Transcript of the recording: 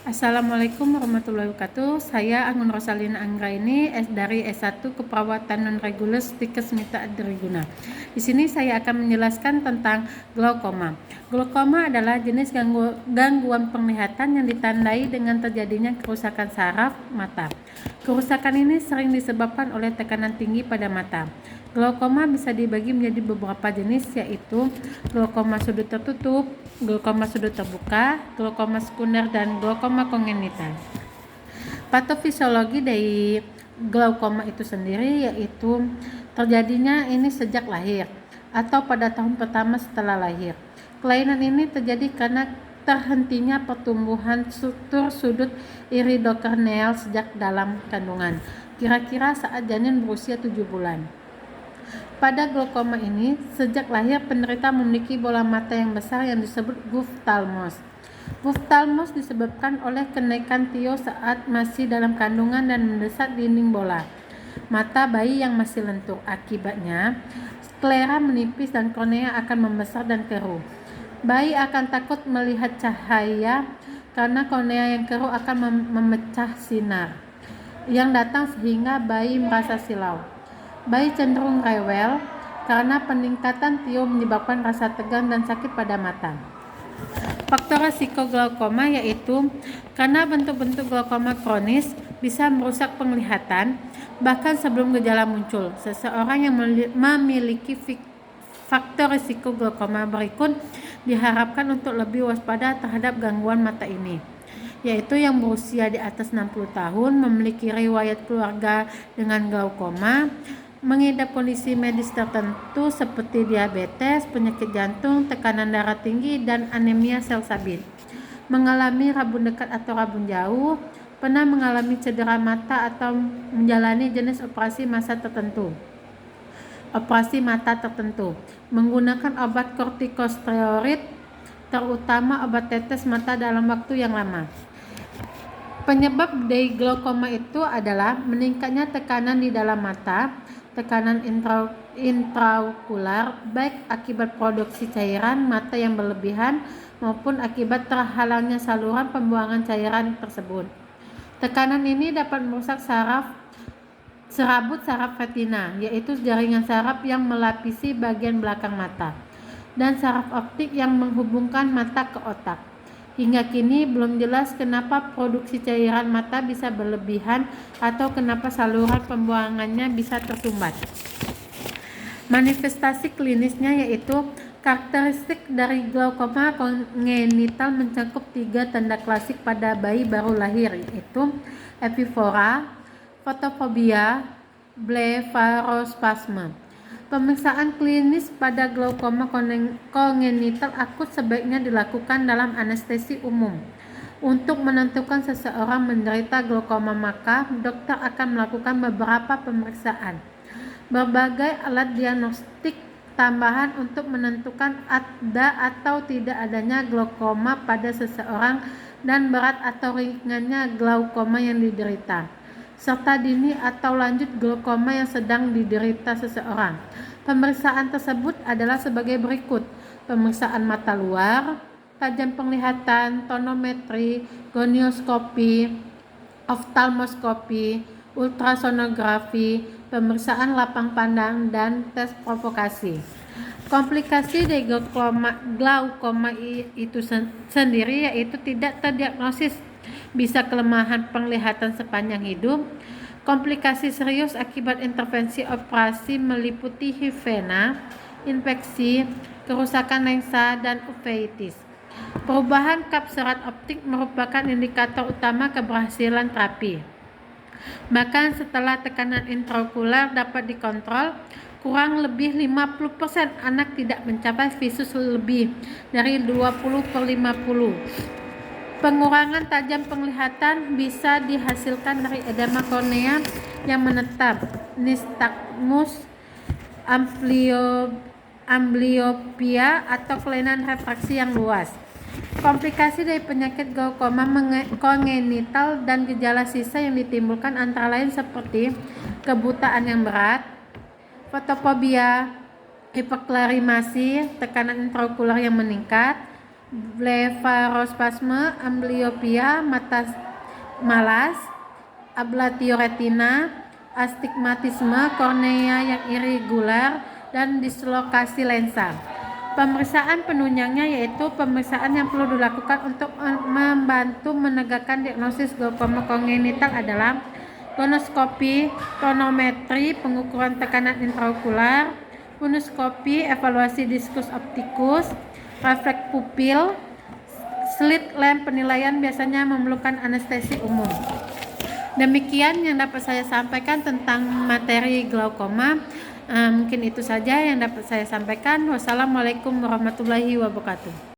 Assalamualaikum warahmatullahi wabarakatuh. Saya Anggun Rosalina Anggraini dari S1 Keperawatan Non-Reguler Stikes Mita Adriguna. Di sini saya akan menjelaskan tentang glaukoma. Glaukoma adalah jenis gangguan penglihatan yang ditandai dengan terjadinya kerusakan saraf mata. Kerusakan ini sering disebabkan oleh tekanan tinggi pada mata. Glaukoma bisa dibagi menjadi beberapa jenis, yaitu glaukoma sudut tertutup, glaukoma sudut terbuka, glaukoma sekunder, dan glaukoma kongenital. Patofisiologi dari glaukoma itu sendiri yaitu terjadinya ini sejak lahir atau pada tahun pertama setelah lahir. Kelainan ini terjadi karena terhentinya pertumbuhan struktur sudut iridokorneal sejak dalam kandungan, kira-kira saat janin berusia 7 bulan. Pada glaukoma ini, sejak lahir penderita memiliki bola mata yang besar yang disebut buftalmos. Buftalmos disebabkan oleh kenaikan tio saat masih dalam kandungan dan mendesak dinding bola mata bayi yang masih lentur. Akibatnya, sklera menipis dan kornea akan membesar dan keruh. Bayi akan takut melihat cahaya karena kornea yang keruh akan memecah sinar yang datang sehingga bayi merasa silau. Bayi cenderung rewel karena peningkatan tio menyebabkan rasa tegang dan sakit pada mata. Faktor risiko glaukoma yaitu karena bentuk-bentuk glaukoma kronis bisa merusak penglihatan bahkan sebelum gejala muncul. Seseorang yang memiliki faktor risiko glaukoma berikut diharapkan untuk lebih waspada terhadap gangguan mata ini, yaitu yang berusia di atas 60 tahun, memiliki riwayat keluarga dengan glaukoma, mengidap kondisi medis tertentu seperti diabetes, penyakit jantung, tekanan darah tinggi, dan anemia sel sabi, mengalami rabun dekat atau rabun jauh, pernah mengalami cedera mata atau menjalani jenis operasi mata tertentu, menggunakan obat kortikosteroid, terutama obat tetes mata dalam waktu yang lama. Penyebab dari glaukoma itu adalah meningkatnya tekanan di dalam mata, tekanan intraokular, baik akibat produksi cairan mata yang berlebihan maupun akibat terhalangnya saluran pembuangan cairan tersebut. Tekanan ini dapat merusak serabut saraf retina, yaitu jaringan saraf yang melapisi bagian belakang mata, dan saraf optik yang menghubungkan mata ke otak. Hingga kini belum jelas kenapa produksi cairan mata bisa berlebihan atau kenapa saluran pembuangannya bisa tersumbat. Manifestasi klinisnya yaitu karakteristik dari glaukoma kongenital mencakup 3 tanda klasik pada bayi baru lahir, yaitu epifora, fotofobia, blefarospasme. Pemeriksaan klinis pada glaukoma kongenital akut sebaiknya dilakukan dalam anestesi umum. Untuk menentukan seseorang menderita glaukoma, maka dokter akan melakukan beberapa pemeriksaan. Berbagai alat diagnostik tambahan untuk menentukan ada atau tidak adanya glaukoma pada seseorang dan berat atau ringannya glaukoma yang diderita, serta dini atau lanjut glaukoma yang sedang diderita seseorang. Pemeriksaan tersebut adalah sebagai berikut: pemeriksaan mata luar, tajam penglihatan, tonometri, gonioskopi, oftalmoskopi, ultrasonografi, pemeriksaan lapang pandang, dan tes provokasi. Komplikasi dari glaukoma itu sendiri yaitu tidak terdiagnosis, bisa kelemahan penglihatan sepanjang hidup. Komplikasi serius akibat intervensi operasi meliputi hifena, infeksi, kerusakan lensa, dan uveitis. Perubahan kap serat optik merupakan indikator utama keberhasilan terapi. Bahkan setelah tekanan intraokular dapat dikontrol, kurang lebih 50% anak tidak mencapai visus lebih dari 20/50. Pengurangan tajam penglihatan bisa dihasilkan dari edema kornea yang menetap, nystagmus, amblyopia, atau kelainan refraksi yang luas. Komplikasi dari penyakit glaukoma kongenital dan gejala sisa yang ditimbulkan antara lain seperti kebutaan yang berat, fotofobia, hiperklarimasi, tekanan intraokular yang meningkat, blefarospasme, amblyopia, mata malas, ablatioretina, astigmatisme, kornea yang irregular, dan dislokasi lensa. Pemeriksaan penunjangnya yaitu pemeriksaan yang perlu dilakukan untuk membantu menegakkan diagnosis glaukoma kongenital adalah tonoskopi, tonometri, pengukuran tekanan intraokular, punoskopi, evaluasi diskus optikus, refleks pupil, slit lamp. Penilaian biasanya memerlukan anestesi umum. Demikian yang dapat saya sampaikan tentang materi glaukoma. Mungkin itu saja yang dapat saya sampaikan. Wassalamualaikum warahmatullahi wabarakatuh.